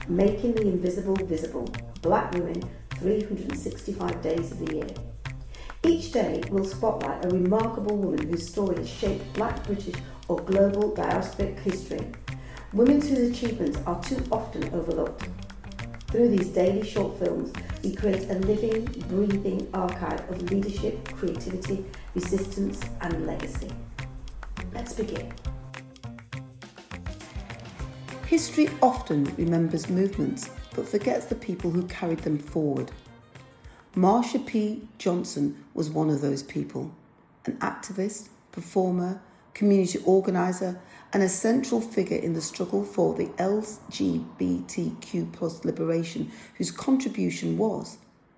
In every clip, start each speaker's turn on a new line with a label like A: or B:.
A: Making the Invisible Visible, Black Women 365 Days of the Year. Each day will spotlight a remarkable woman whose story has shaped Black, British or global diasporic history. Women whose achievements are too often overlooked. Through these daily short films, we create a living, breathing archive of leadership, creativity, resistance and legacy. Let's begin. History often remembers movements but forgets the people who carried them forward. Marsha P Johnson was one of those people, an activist, performer, community organiser and a central figure in the struggle for the LGBTQ+ liberation, whose contribution was,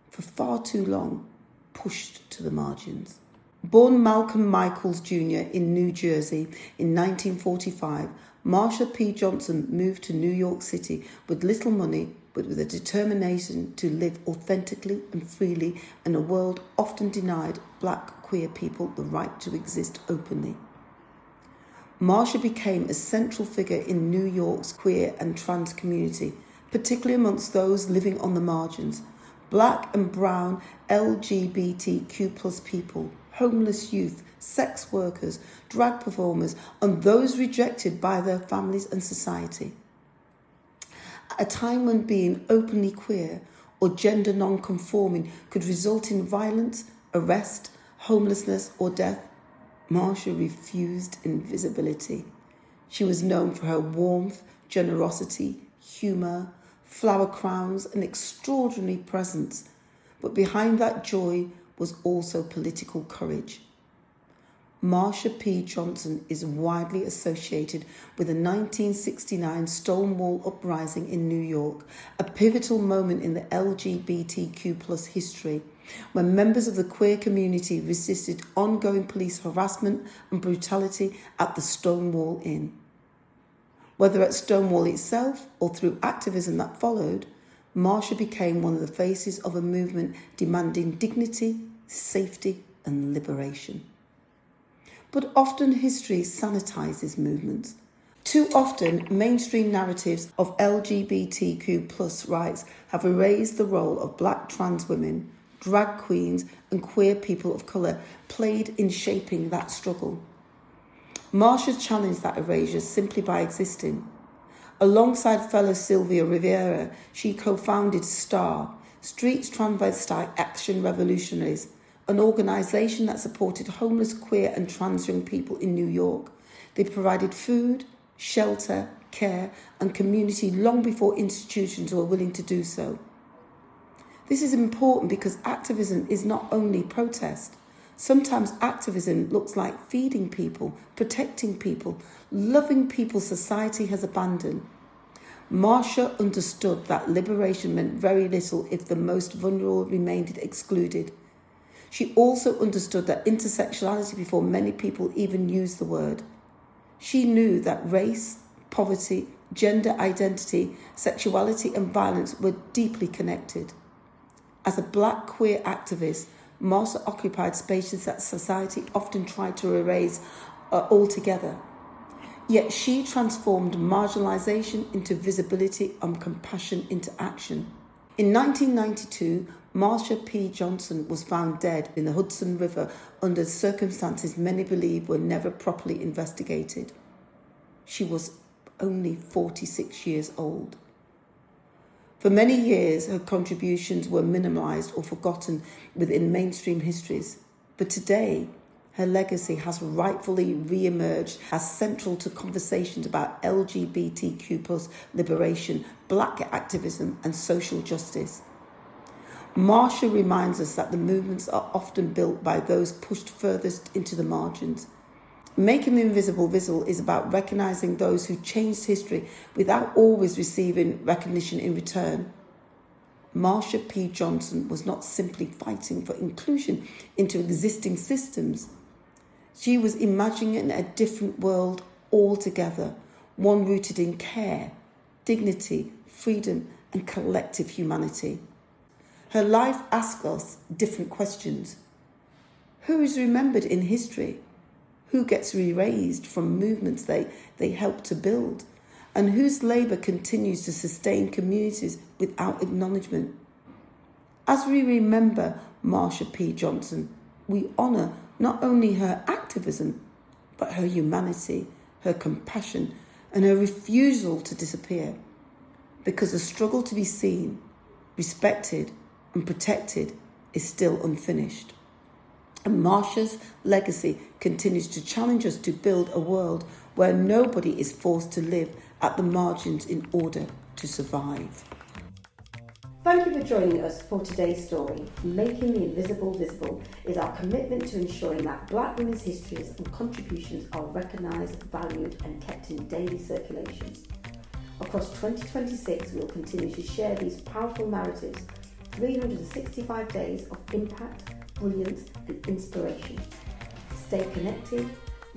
A: for far too long, pushed to the margins. Born Malcolm Michaels Jr. in New Jersey in 1945, Marsha P Johnson moved to New York City with little money but with a determination to live authentically and freely in a world often denied Black queer people the right to exist openly. Marsha became a central figure in New York's queer and trans community, particularly amongst those living on the margins, Black and brown LGBTQ+ people, homeless youth, sex workers, drag performers, and those rejected by their families and society. At a time when being openly queer or gender non-conforming could result in violence, arrest, homelessness or death, Marsha refused invisibility. She was known for her warmth, generosity, humour, flower crowns and extraordinary presence, but behind that joy was also political courage. Marsha P Johnson is widely associated with the 1969 Stonewall uprising in New York, a pivotal moment in the LGBTQ+ history, when members of the queer community resisted ongoing police harassment and brutality at the Stonewall Inn. Whether at Stonewall itself or through activism that followed, Marsha became one of the faces of a movement demanding dignity, safety and liberation. But often history sanitizes movements. Too often, mainstream narratives of LGBTQ+ rights have erased the role of Black trans women, drag queens and queer people of colour played in shaping that struggle. Marsha challenged that erasure simply by existing. Alongside fellow Sylvia Rivera, she co-founded STAR, Streets Transvestite Action Revolutionaries, an organisation that supported homeless, queer and trans young people in New York. They provided food, shelter, care and community long before institutions were willing to do so. This is important because activism is not only protest. Sometimes activism looks like feeding people, protecting people, loving people society has abandoned. Marsha understood that liberation meant very little if the most vulnerable remained excluded. She also understood that intersectionality before many people even used the word. She knew that race, poverty, gender identity, sexuality and violence were deeply connected. As a Black queer activist, Marsha occupied spaces that society often tried to erase altogether. Yet she transformed marginalisation into visibility and compassion into action. In 1992, Marsha P Johnson was found dead in the Hudson River under circumstances many believe were never properly investigated. She was only 46 years old. For many years, her contributions were minimalised or forgotten within mainstream histories, but today, her legacy has rightfully re-emerged as central to conversations about LGBTQ+ liberation, Black activism and social justice. Marsha reminds us that the movements are often built by those pushed furthest into the margins. Making the invisible visible is about recognising those who changed history without always receiving recognition in return. Marsha P Johnson was not simply fighting for inclusion into existing systems. She was imagining a different world altogether, one rooted in care, dignity, freedom and collective humanity. Her life asks us different questions. Who is remembered in history? Who gets erased from movements they helped to build? and whose labour continues to sustain communities without acknowledgement. As we remember Marsha P Johnson, we honour not only her activism, but her humanity, her compassion, and her refusal to disappear, because the struggle to be seen, respected, and protected is still unfinished. And Marsha's legacy continues to challenge us to build a world where nobody is forced to live at the margins in order to survive.
B: Thank you for joining us for today's story. Making the invisible visible is our commitment to ensuring that Black women's histories and contributions are recognised, valued and kept in daily circulation. Across 2026, we will continue to share these powerful narratives, 365 days of impact, brilliance and inspiration. Stay connected,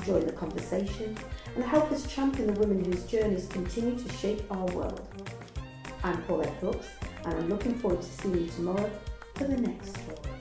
B: join the conversation and help us champion the women whose journeys continue to shape our world. I'm Paulette Brooks, and I'm looking forward to seeing you tomorrow for the next story.